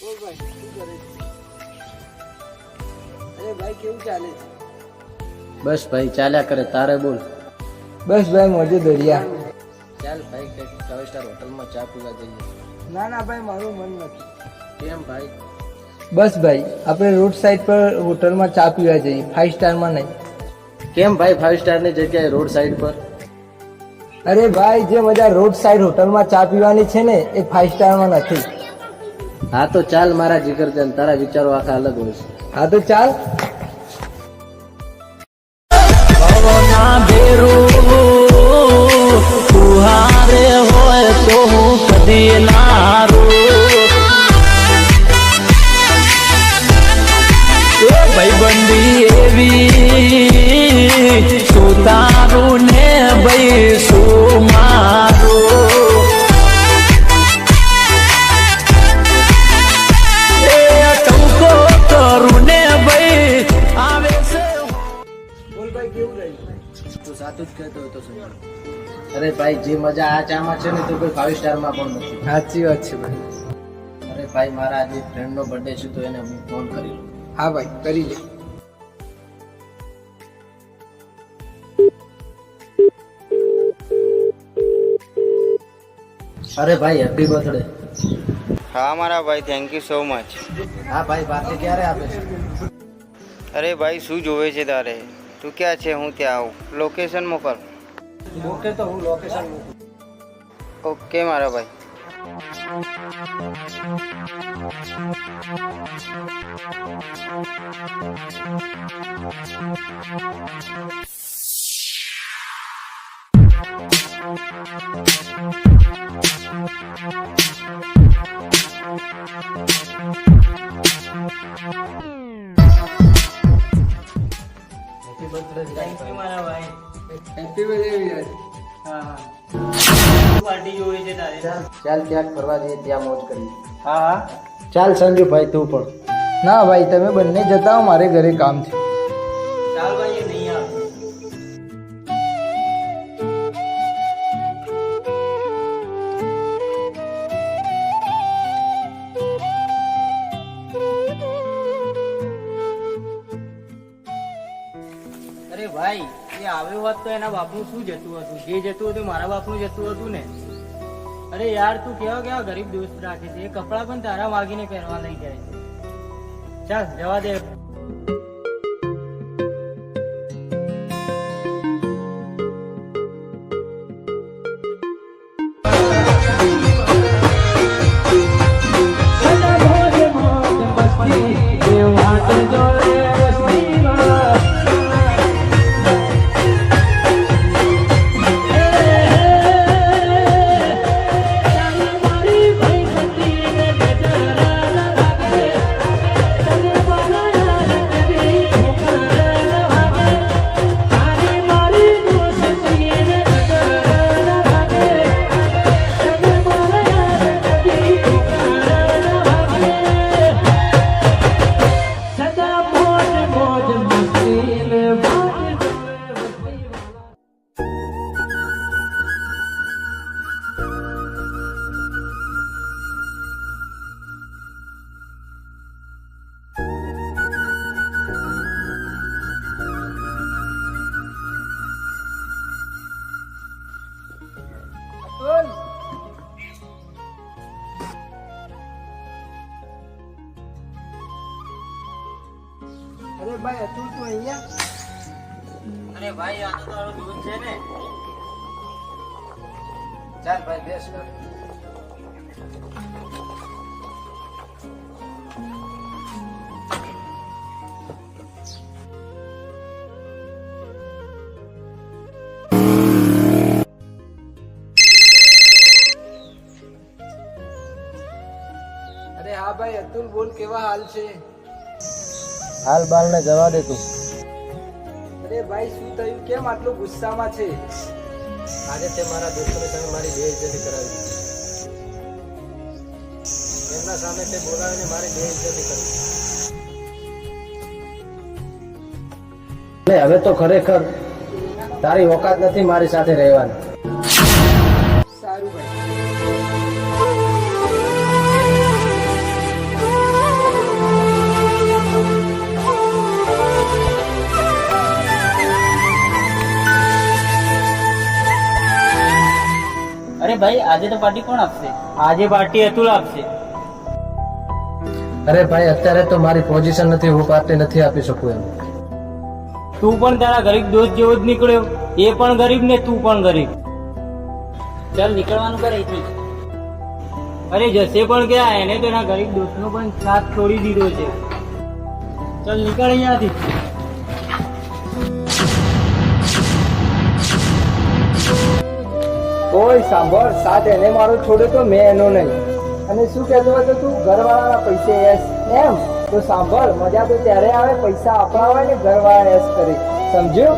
ઓ ભાઈ શું કરે છે? અરે ભાઈ કેવું ચાલે છે? બસ ભાઈ ચાલ્યા કરે, તારે બોલ. બસ ભાઈ મોજે દરિયા. ચાલ ભાઈ કંઈક 5 સ્ટાર હોટલમાં ચા પીવા જઈએ. ના ના ભાઈ મારું મન નથી. કેમ ભાઈ? બસ ભાઈ આપણે રોડ સાઈડ પર હોટલમાં ચા પીવા જઈએ, 5 સ્ટારમાં નહીં. કેમ ભાઈ 5 સ્ટારની જગ્યાએ રોડ સાઈડ પર? અરે ભાઈ જે મજા રોડ સાઈડ હોટલમાં ચા પીવાની છે ને એ 5 સ્ટારમાં નથી. હા તો ચાલ મારા જીગરજાન, તારા વિચારો આખા અલગ હોય છે. હા તો ચાલ. હોય તો હું કદી ના ભાઈબંધી એવી શું તારું ને ભાઈ શું મારું એ ટૂંકો કરું ને ભાઈ આવે છે. બોલ ભાઈ કેવું રહ્યું? તું સાચું જ કહેતો હતો સુમન. અરે ભાઈ જે મજા આ ચામાં છે ને તો કોઈ 5 સ્ટારમાં પણ નથી. સાચી વાત છે ભાઈ. અરે ભાઈ મારા આજે ફ્રેન્ડનો બર્થડે છે તો એને હું ફોન કરી લઉં. હા ભાઈ કરી લે. અરે ભાઈ હેપી બર્થડે. હા મારા ભાઈ, થેન્ક યુ સો મચ. હા ભાઈ પાર્ટી ક્યારે આપે છે? અરે ભાઈ શું જોવે છે તારે? તું ક્યાં છે? હું ત્યાં આવું. લોકેશન મોકલ. ઓકે તો હું લોકેશન મૂકું. ઓકે મારા ભાઈ. Happy birthday. થેન્ક યુ મારા ભાઈ. Happy birthday Viraj. હા હા પાર્ટી જોઈ છે તારે? ચાલ ક્યાંક ફરવા જઈએ, ત્યાં મોજ કરીએ. હા હા ચાલ સંજુભાઈ તું પણ. ના ભાઈ તમે બંને જતા હો, મારે ઘરે કામ છે. ચાલ ભાઈ એ નહીં આવે. અરે ભાઈ એ આવ્યો હોત તો એના બાપનું શું જતું હતું? જે જતું હતું મારા બાપનું જતું હતું ને. અરે યાર તું કેવા કેવા ગરીબ દોસ્ત રાખે છે. એ કપડાં પણ તારા માગીને પહેરવા લઈ જાય છે. ચાલ જવા દે. અરે ભાઈ અતુલ તું અહીંયા? અરે ભાઈ આ તો તારો દોસ્ત છે ને. ચાલ ભાઈ બેસ. અરે હા ભાઈ અતુલ બોલ કેવા હાલ છે? હાલ બાલ ને જવા દે તું. અરે ભાઈ શું થયું? કેમ આટલો ગુસ્સામાં છે? આજે તે મારા દોસ્તોને તમે મારી બેઇજ્જતી કરાવી. એમના સામે તે બોલાવીને મારી બેઇજ્જતી કરી. હવે તો ખરેખર તારી ઓકાત નથી મારી સાથે રહેવાની. સારું ભાઈ. ભાઈ આજે તો પાર્ટી કોણ આપશે? આજે પાર્ટી અતુલ આપશે. અરે ભાઈ અત્યારે તો મારી પોઝિશન નથી, હું પાર્ટી નથી આપી શકું એમ. તું પણ તારા ગરીબ દોસ્ત જેવો જ નીકળ્યો. એ પણ ગરીબ ને તું પણ ગરીબ. ચાલ નીકળવાનું કરે અહીંથી. અરે જશે પણ ક્યાં, એને તો એના ગરીબ દોસ્તનો પણ સાથ છોડી દીધો છે. ચાલ નીકળ અહીંયાથી. ઓય સાંભળ, સાથ એને મારો છોડ્યો તો મેં એનો નહીં. અને શું કહેતો હતો તું, ઘરવાળાના પૈસે એસ એમ? તો સાંભળ, મજા તો ત્યારે આવે પૈસા આપણા હોય ને ઘરવાળા એસ કરે, સમજ્યો?